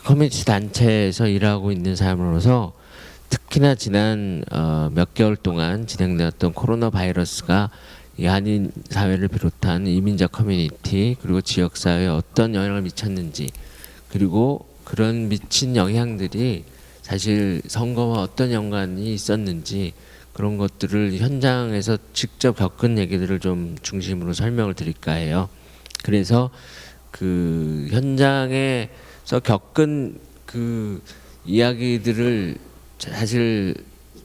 커뮤니티 단체에서 일하고 있는 사람으로서 특히나 지난 몇 개월 동안 진행되었던 코로나 바이러스가 이 한인 사회를 비롯한 이민자 커뮤니티 그리고 지역 사회에 어떤 영향을 미쳤는지, 그리고 그런 미친 영향들이 사실 선거와 어떤 연관이 있었는지, 그런 것들을 현장에서 직접 겪은 얘기들을 좀 중심으로 설명을 드릴까 해요. 그래서 그 현장에서 겪은 그 이야기들을 사실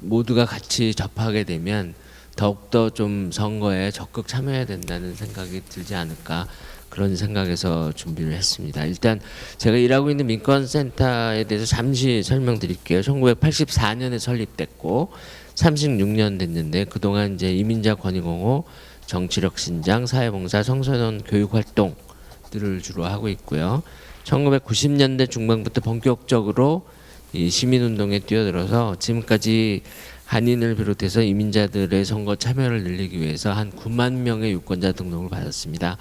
모두가 같이 접하게 되면 더욱더 좀 선거에 적극 참여해야 된다는 생각이 들지 않을까, 그런 생각에서 준비를 했습니다. 일단 제가 일하고 있는 민권센터에 대해서 잠시 설명드릴게요. 1984년에 설립됐고 36년 됐는데, 그동안 이제 이민자 권익옹호, 정치력 신장, 사회봉사, 청소년 교육 활동들을 주로 하고 있고요. 1990년대 중반부터 본격적으로 이 시민운동에 뛰어들어서 지금까지 한인을 비롯해서 이민자들의 선거 참여를 늘리기 위해서 한 9만 명의 유권자 등록을 받았습니다.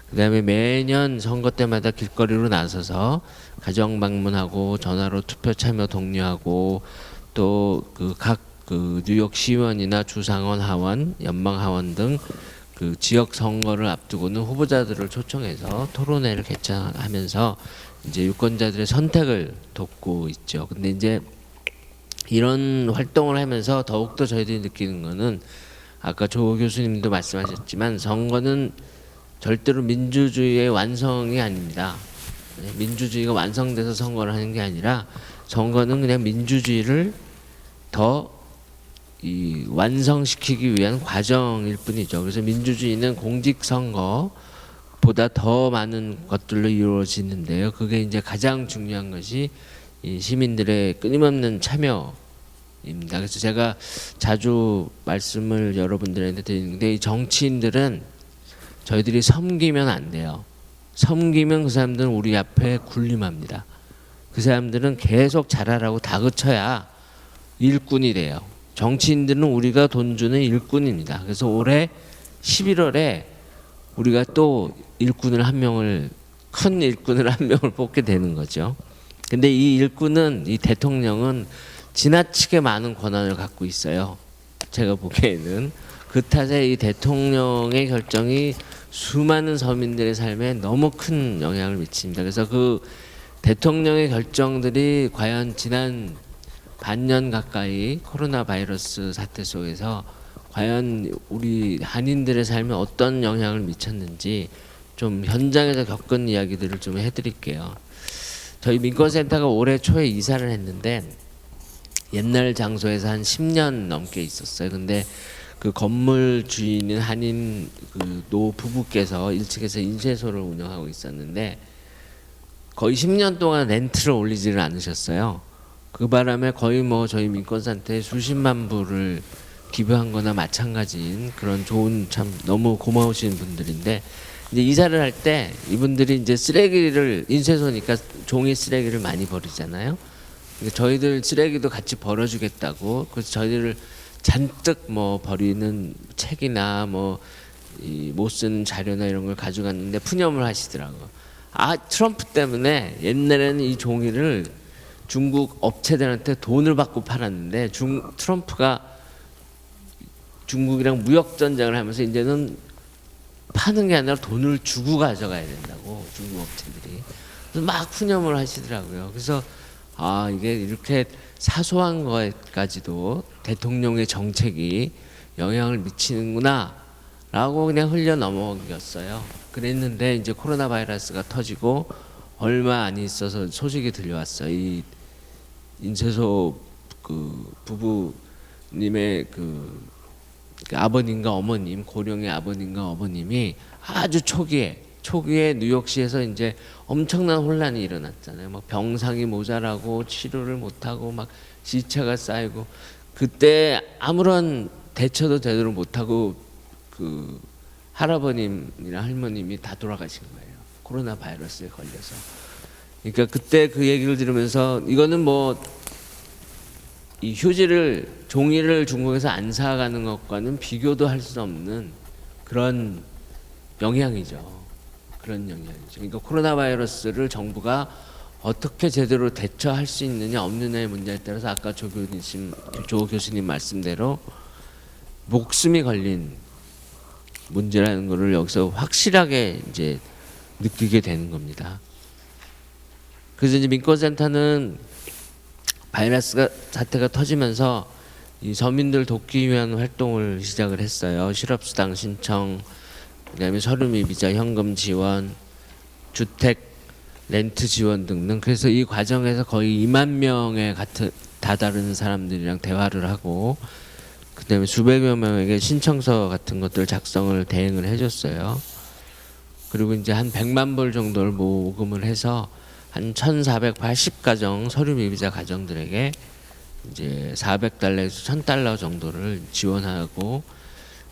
그다음에 매년 선거 때마다 길거리로 나서서 가정 방문하고 전화로 투표 참여 독려하고, 또 그 각 그 뉴욕 시의원이나 주상원 하원, 연방 하원 등 그 지역 선거를 앞두고는 후보자들을 초청해서 토론회를 개최하면서 이제 유권자들의 선택을 돕고 있죠. 근데 이제 이런 활동을 하면서 더욱더 저희들이 느끼는 거는, 아까 조 교수님도 말씀하셨지만 선거는 절대로 민주주의의 완성이 아닙니다. 민주주의가 완성돼서 선거를 하는 게 아니라 선거는 그냥 민주주의를 더 완성시키기 위한 과정일 뿐이죠. 그래서 민주주의는 공직선거보다 더 많은 것들로 이루어지는데요. 그게 이제 가장 중요한 것이 이 시민들의 끊임없는 참여입니다. 그래서 제가 자주 말씀을 여러분들한테 드리는데, 이 정치인들은 저희들이 섬기면 안 돼요. 섬기면 그 사람들은 우리 앞에 군림합니다. 그 사람들은 계속 잘하라고 다그쳐야 일꾼이 돼요. 정치인들은 우리가 돈 주는 일꾼입니다. 그래서 올해 11월에 우리가 또 일꾼을 한 명을, 큰 일꾼을 한 명을 뽑게 되는 거죠. 근데 이 일꾼은, 이 대통령은 지나치게 많은 권한을 갖고 있어요. 제가 보기에는 그 탓에 이 대통령의 결정이 수많은 서민들의 삶에 너무 큰 영향을 미칩니다. 그래서 그 대통령의 결정들이 과연 지난 반년 가까이 코로나 바이러스 사태 속에서 과연 우리 한인들의 삶에 어떤 영향을 미쳤는지 좀 현장에서 겪은 이야기들을 좀 해드릴게요. 저희 민권센터가 올해 초에 이사를 했는데 옛날 장소에서 한 10년 넘게 있었어요. 근데 그 건물 주인인 한인 그 노 부부께서 1층에서 인쇄소를 운영하고 있었는데 거의 10년 동안 렌트를 올리지를 않으셨어요. 그 바람에 거의 뭐 저희 민권센터에 수십만 불을 기부한 거나 마찬가지인 그런 좋은, 참 너무 고마우신 분들인데, 이제 이사를 할 때 이분들이 이제 쓰레기를, 인쇄소니까 종이 쓰레기를 많이 버리잖아요. 그러니까 저희들 쓰레기도 같이 버려주겠다고, 그래서 저희들을 잔뜩 뭐 버리는 책이나 뭐 못 쓰는 자료나 이런 걸 가져갔는데 푸념을 하시더라고요. 아, 트럼프 때문에 옛날에는 이 종이를 중국 업체들한테 돈을 받고 팔았는데 트럼프가 중국이랑 무역 전쟁을 하면서 이제는 파는 게 아니라 돈을 주고 가져가야 된다고, 중국 업체들이. 그래서 막 푸념을 하시더라고요. 그래서 아, 이게 이렇게 사소한 것까지도 대통령의 정책이 영향을 미치는구나 라고 그냥 흘려 넘어갔어요. 그랬는데 이제 코로나 바이러스가 터지고 얼마 안 있어서 소식이 들려왔어요. 이 인쇄소 그 부부님의 그 아버님과 어머님, 고령의 아버님과 어머님이 아주 초기에 뉴욕시에서 이제 엄청난 혼란이 일어났잖아요. 막 병상이 모자라고 치료를 못하고 막 시체가 쌓이고, 그때 아무런 대처도 제대로 못하고 그 할아버님이나 할머님이 다 돌아가신 거예요. 코로나 바이러스에 걸려서. 그러니까 그때 그 얘기를 들으면서 이거는 뭐 이 휴지를, 종이를 중국에서 안 사가는 것과는 비교도 할 수 없는 그런 영향이죠. 그런 영향이죠. 그러니까 코로나 바이러스를 정부가 어떻게 제대로 대처할 수 있느냐 없느냐의 문제에 따라서 아까 조 교수님 말씀대로 목숨이 걸린 문제라는 것을 여기서 확실하게 이제 느끼게 되는 겁니다. 그래서 이제 민권센터는 바이러스 사태가 터지면서 이 서민들 돕기 위한 활동을 시작을 했어요. 실업수당 신청, 그다음에 서류미비자 현금 지원, 주택 렌트 지원 등등. 그래서 이 과정에서 거의 2만 명에 다다른 사람들이랑 대화를 하고, 그다음에 수백여 명에게 신청서 같은 것들 작성을 대행을 해줬어요. 그리고 이제 한 100만 불 정도를 모금을 해서 한 1,480가정 서류 미비자 가정들에게 이제 400달러에서 1,000달러 정도를 지원하고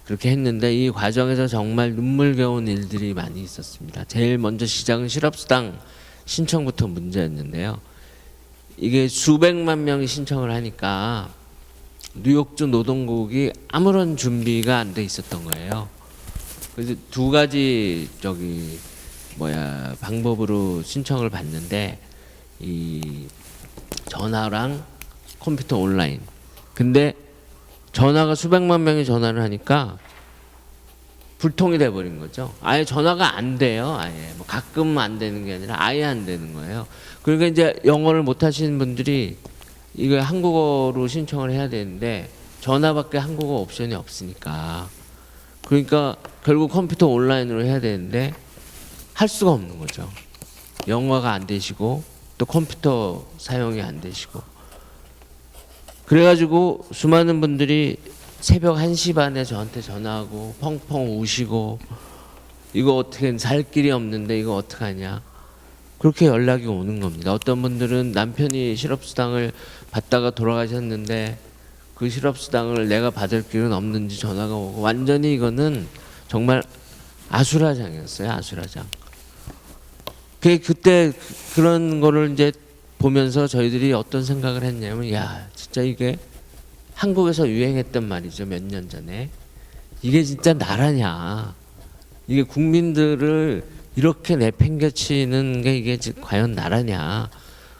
그렇게 했는데, 이 과정에서 정말 눈물겨운 일들이 많이 있었습니다. 제일 먼저 시작은 실업수당 신청부터 문제였는데요. 이게 수백만 명이 신청을 하니까 뉴욕주 노동국이 아무런 준비가 안 돼 있었던 거예요. 그래서 두 가지 방법으로 신청을 받는데, 이 전화랑 컴퓨터 온라인. 근데 전화가 수백만 명이 전화를 하니까 불통이 돼 버린 거죠. 아예 전화가 안 돼요. 아예 뭐 가끔 안 되는 게 아니라 아예 안 되는 거예요. 그러니까 이제 영어를 못 하시는 분들이 이거 한국어로 신청을 해야 되는데 전화밖에 한국어 옵션이 없으니까, 그러니까 결국 컴퓨터 온라인으로 해야 되는데 할 수가 없는 거죠. 영어가 안 되시고 또 컴퓨터 사용이 안 되시고. 그래가지고 수많은 분들이 새벽 1시 반에 저한테 전화하고 펑펑 우시고, 이거 어떻게 살 길이 없는데 이거 어떡하냐, 그렇게 연락이 오는 겁니다. 어떤 분들은 남편이 실업수당을 받다가 돌아가셨는데 그 실업수당을 내가 받을 길은 없는지 전화가 오고, 완전히 이거는 정말 아수라장이었어요. 아수라장. 그때 그런 거를 이제 보면서 저희들이 어떤 생각을 했냐면, 야 진짜 이게 한국에서 유행했던 말이죠. 몇 년 전에. 이게 진짜 나라냐, 이게 국민들을 이렇게 내팽개치는 게 이게 과연 나라냐,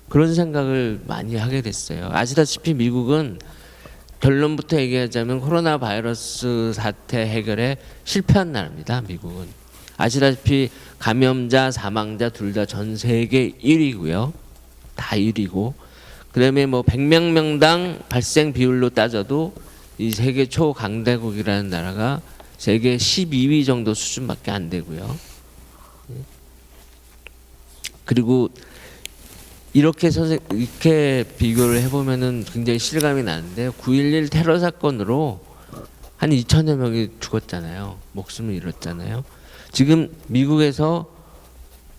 그런 생각을 많이 하게 됐어요. 아시다시피 미국은 결론부터 얘기하자면 코로나 바이러스 사태 해결에 실패한 나라입니다. 미국은 아시다시피 감염자 사망자 둘 다 전 세계 1위고요. 다 1위고, 그다음에 뭐 100명당 발생 비율로 따져도 이 세계 초강대국이라는 나라가 세계 12위 정도 수준밖에 안 되고요. 그리고 이렇게 비교를 해보면은 굉장히 실감이 나는데, 9.11 테러 사건으로 한 2천여 명이 죽었잖아요. 목숨을 잃었잖아요. 지금 미국에서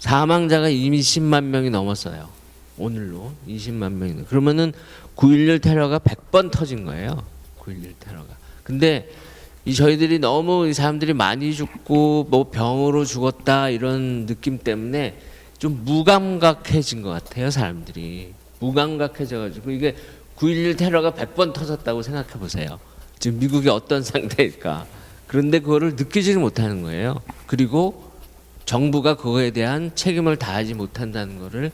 사망자가 이미 10만 명이 넘었어요. 오늘로 20만 명이. 그러면은 9.11 테러가 100번 터진 거예요. 9.11 테러가. 근데 저희들이 너무 이 사람들이 많이 죽고 뭐 병으로 죽었다 이런 느낌 때문에 좀 무감각해진 것 같아요. 사람들이 무감각해져가지고, 이게 9.11 테러가 100번 터졌다고 생각해 보세요. 지금 미국이 어떤 상태일까. 그런데 그거를 느끼지를 못하는 거예요. 그리고 정부가 그거에 대한 책임을 다하지 못한다는 거를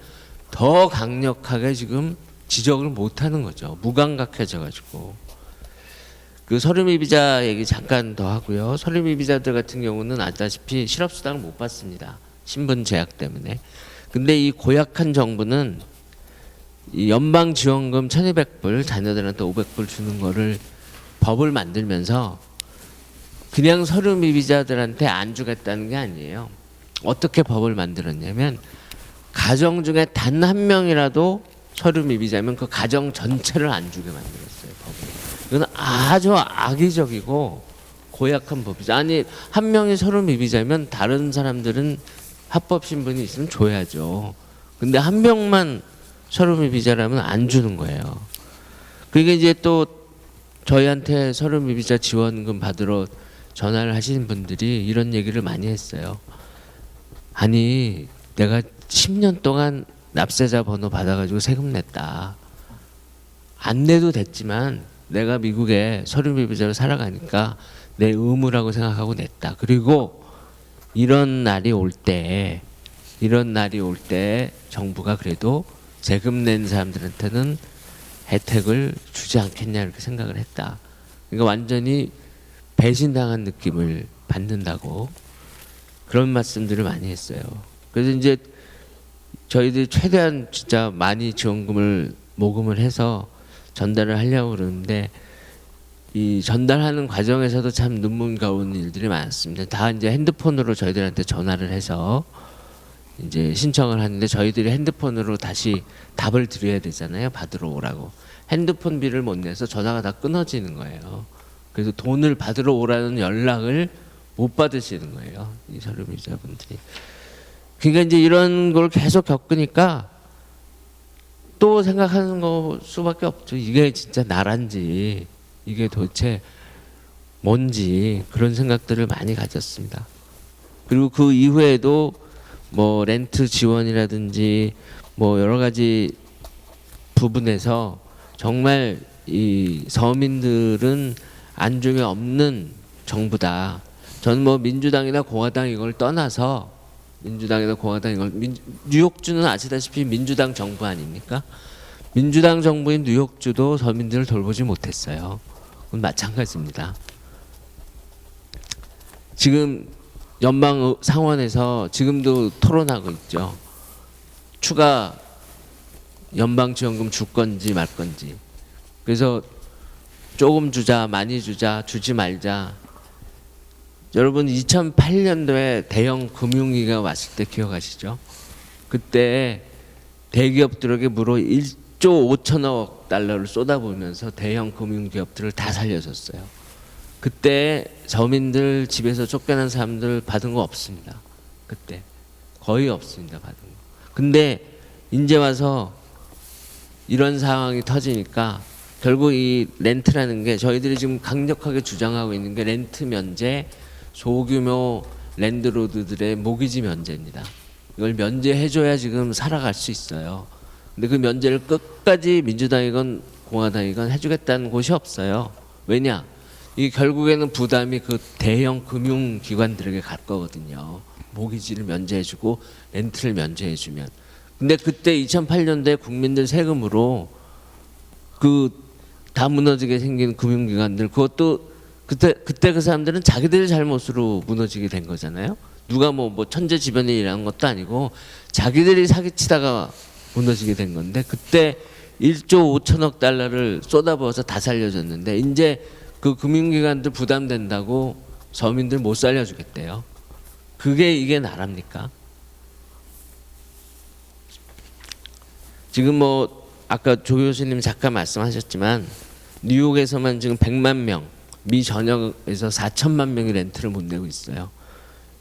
더 강력하게 지금 지적을 못하는 거죠. 무감각해져가지고. 그 서류미비자 얘기 잠깐 더 하고요. 서류미비자들 같은 경우는 아시다시피 실업수당을 못 받습니다. 신분 제약 때문에. 근데 이 고약한 정부는 이 연방지원금 1,200불, 자녀들한테 500불 주는 거를 법을 만들면서 그냥 서류미비자들한테 안 주겠다는 게 아니에요. 어떻게 법을 만들었냐면, 가정 중에 단 한 명이라도 서류미비자면 그 가정 전체를 안 주게 만들었어요. 법을. 이건 아주 악의적이고 고약한 법이죠. 아니, 한 명이 서류미비자면 다른 사람들은 합법 신분이 있으면 줘야죠. 근데 한 명만 서류미비자라면 안 주는 거예요. 그러니까 이제 또 저희한테 서류미비자 지원금 받으러 전화를 하시는 분들이 이런 얘기를 많이 했어요. 아니, 내가 10년 동안 납세자 번호 받아가지고 세금 냈다. 안 내도 됐지만 내가 미국에 서류미비자로 살아가니까 내 의무라고 생각하고 냈다. 그리고 이런 날이 올 때 이런 날이 올 때 정부가 그래도 세금 낸 사람들한테는 혜택을 주지 않겠냐 이렇게 생각을 했다. 그러니까 완전히 배신당한 느낌을 받는다고 그런 말씀들을 많이 했어요. 그래서 이제 저희들이 최대한 진짜 많이 지원금을 모금을 해서 전달을 하려고 그러는데 이 전달하는 과정에서도 참 눈물겨운 일들이 많았습니다. 다 이제 핸드폰으로 저희들한테 전화를 해서 이제 신청을 하는데 저희들이 핸드폰으로 다시 답을 드려야 되잖아요. 받으러 오라고. 핸드폰비를 못 내서 전화가 다 끊어지는 거예요. 그래서 돈을 받으러 오라는 연락을 못 받으시는 거예요. 이 서류미자분들이. 그러니까 이제 이런 걸 계속 겪으니까 또 생각하는 거 수밖에 없죠. 이게 진짜 나란지 이게 도대체 뭔지 그런 생각들을 많이 가졌습니다. 그리고 그 이후에도 뭐 렌트 지원이라든지 뭐 여러 가지 부분에서 정말 이 서민들은 안중에 없는 정부다. 저는 뭐 민주당이나 공화당 이걸 떠나서 민주당이나 공화당 이걸 뉴욕주는 아시다시피 민주당 정부 아닙니까? 민주당 정부인 뉴욕주도 서민들을 돌보지 못했어요. 그건 마찬가지입니다. 지금 연방 상원에서 지금도 토론하고 있죠. 추가 연방 지원금 줄 건지 말 건지. 그래서 조금 주자, 많이 주자, 주지 말자. 여러분 2008년도에 대형 금융위기가 왔을 때 기억하시죠? 그때 대기업들에게 무려 1조 5천억 달러를 쏟아부으면서 대형 금융기업들을 다 살려줬어요. 그때 서민들 집에서 쫓겨난 사람들 받은 거 없습니다. 그때 거의 없습니다. 받은 거. 근데 이제 와서 이런 상황이 터지니까 결국 이 렌트라는 게 저희들이 지금 강력하게 주장하고 있는 게 렌트 면제, 소규모 랜드로드들의 모기지 면제입니다. 이걸 면제해줘야 지금 살아갈 수 있어요. 근데 그 면제를 끝까지 민주당이건 공화당이건 해주겠다는 곳이 없어요. 왜냐? 이 결국에는 부담이 그 대형 금융기관들에게 갈 거거든요. 모기지를 면제해주고 렌트를 면제해주면. 근데 그때 2008년도에 국민들 세금으로 그 다 무너지게 생긴 금융기관들 그것도 그때 그 사람들은 자기들 잘못으로 무너지게 된 거잖아요. 누가 뭐 천재지변에 일하는 것도 아니고 자기들이 사기치다가 무너지게 된 건데 그때 1조 5천억 달러를 쏟아부어서 다 살려줬는데 이제 그 금융기관들 부담된다고 서민들 못 살려주겠대요. 이게 나랍니까? 지금 뭐 아까 조 교수님 잠깐 말씀하셨지만 뉴욕에서만 지금 100만 명, 미 전역에서 4천만 명이 렌트를 못 내고 있어요.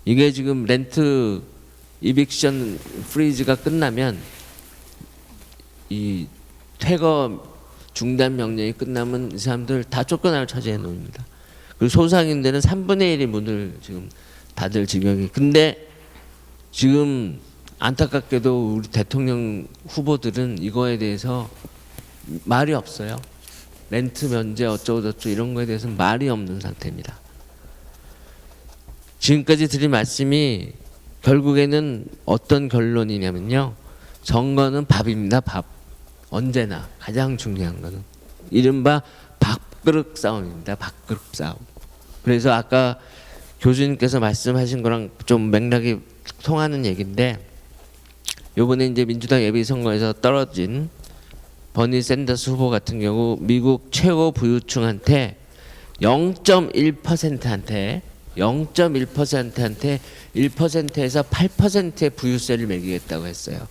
이게 지금 렌트 이빅션 프리즈가 끝나면 이 퇴거 중단 명령이 끝나면 이 사람들 다 쫓겨날 처지에 놓입니다. 그리고 소상인들은 3분의 1이 문을 지금 닫을 지경이. 근데 지금 안타깝게도 우리 대통령 후보들은 이거에 대해서 말이 없어요. 렌트 면제 어쩌고저쩌고 이런 거에 대해서는 말이 없는 상태입니다. 지금까지 드린 말씀이 결국에는 어떤 결론이냐면요. 선거는 밥입니다. 밥. 언제나 가장 중요한 거는 이른바 밥그릇 싸움입니다. 밥그릇 싸움. 그래서 아까 교수님께서 말씀하신 거랑 좀 맥락이 통하는 얘기인데 요번에 이제 민주당 예비선거에서 떨어진 버니 샌더스 후보 같은 경우 미국 최고 부유층한테 0.1%한테 1%에서 8%의 부유세를 매기겠다고 했어요.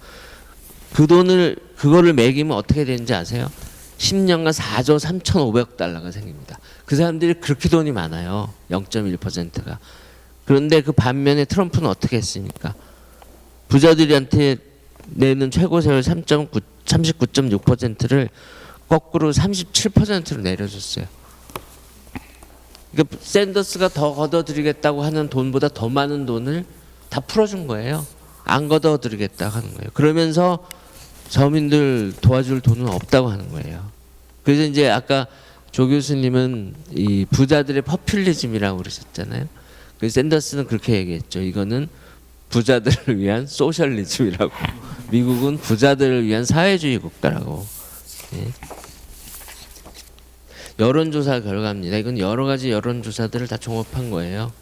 그거를 매기면 어떻게 되는지 아세요? 10년간 4조 3,500억 달러가 생깁니다. 그 사람들이 그렇게 돈이 많아요. 0.1%가. 그런데 그 반면에 트럼프는 어떻게 했습니까? 부자들한테 내는 최고세율 39.6%를 거꾸로 37%로 내려줬어요. 그러니까 샌더스가 더 걷어들이겠다고 하는 돈보다 더 많은 돈을 다 풀어준 거예요. 안 걷어들이겠다고 하는 거예요. 그러면서 서민들 도와줄 돈은 없다고 하는 거예요. 그래서 이제 아까 조 교수님은 이 부자들의 퍼퓰리즘이라고 그러셨잖아요. 그래서 샌더스는 그렇게 얘기했죠. 이거는 부자들을 위한 소셜리즘이라고, 미국은 부자들을 위한 사회주의 국가라고. 예. 여론조사 결과입니다. 이건 여러 가지 여론조사들을 다 종합한 거예요.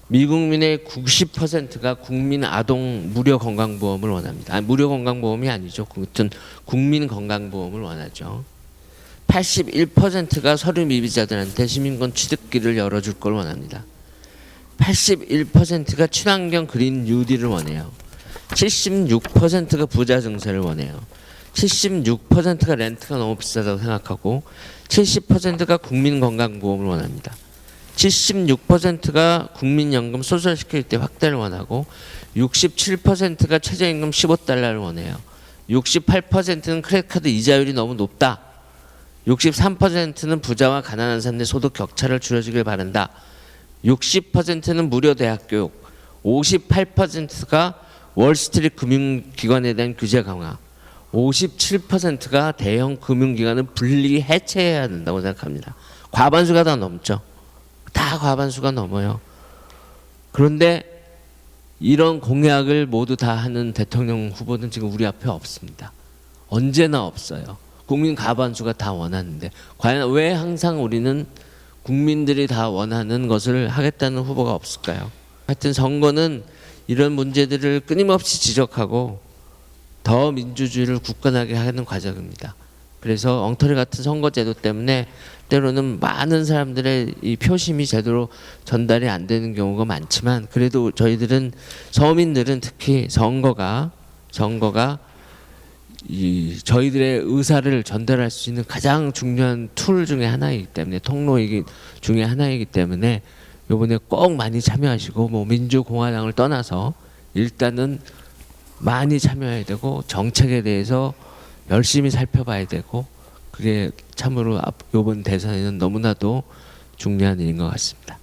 미국민의 90%가 국민 아동 무료 건강보험을 원합니다. 무료 건강보험이 아니죠. 아무튼 국민 건강보험을 원하죠. 81%가 서류 미비자들한테 시민권 취득기를 열어줄 걸 원합니다. 81%가 친환경 그린 뉴딜을 원해요. 76%가 부자 증세를 원해요. 76%가 렌트가 너무 비싸다고 생각하고 70%가 국민건강보험을 원합니다. 76%가 국민연금 소셜시큐리티 확대를 원하고 67%가 최저임금 15달러를 원해요. 68%는 크레딧카드 이자율이 너무 높다. 63%는 부자와 가난한 사람의 소득 격차를 줄여주길 바란다. 60%는 무료 대학교육, 58%가 월스트리트 금융기관에 대한 규제 강화, 57%가 대형 금융기관을 분리 해체해야 된다고 생각합니다. 과반수가 다 넘죠. 다 과반수가 넘어요. 그런데 이런 공약을 모두 다 하는 대통령 후보는 지금 우리 앞에 없습니다. 언제나 없어요. 국민 과반수가 다 원하는데 과연 왜 항상 우리는 국민들이 다 원하는 것을 하겠다는 후보가 없을까요? 하여튼 선거는 이런 문제들을 끊임없이 지적하고 더 민주주의를 굳건하게 하는 과정입니다. 그래서 엉터리 같은 선거제도 때문에 때로는 많은 사람들의 이 표심이 제대로 전달이 안 되는 경우가 많지만, 그래도 저희들은 서민들은 특히 선거가 이 저희들의 의사를 전달할 수 있는 가장 중요한 툴 중에 하나이기 때문에, 통로이기 중에 하나이기 때문에 이번에 꼭 많이 참여하시고, 뭐 민주공화당을 떠나서 일단은 많이 참여해야 되고 정책에 대해서 열심히 살펴봐야 되고, 그게 참으로 이번 대선에는 너무나도 중요한 일인 것 같습니다.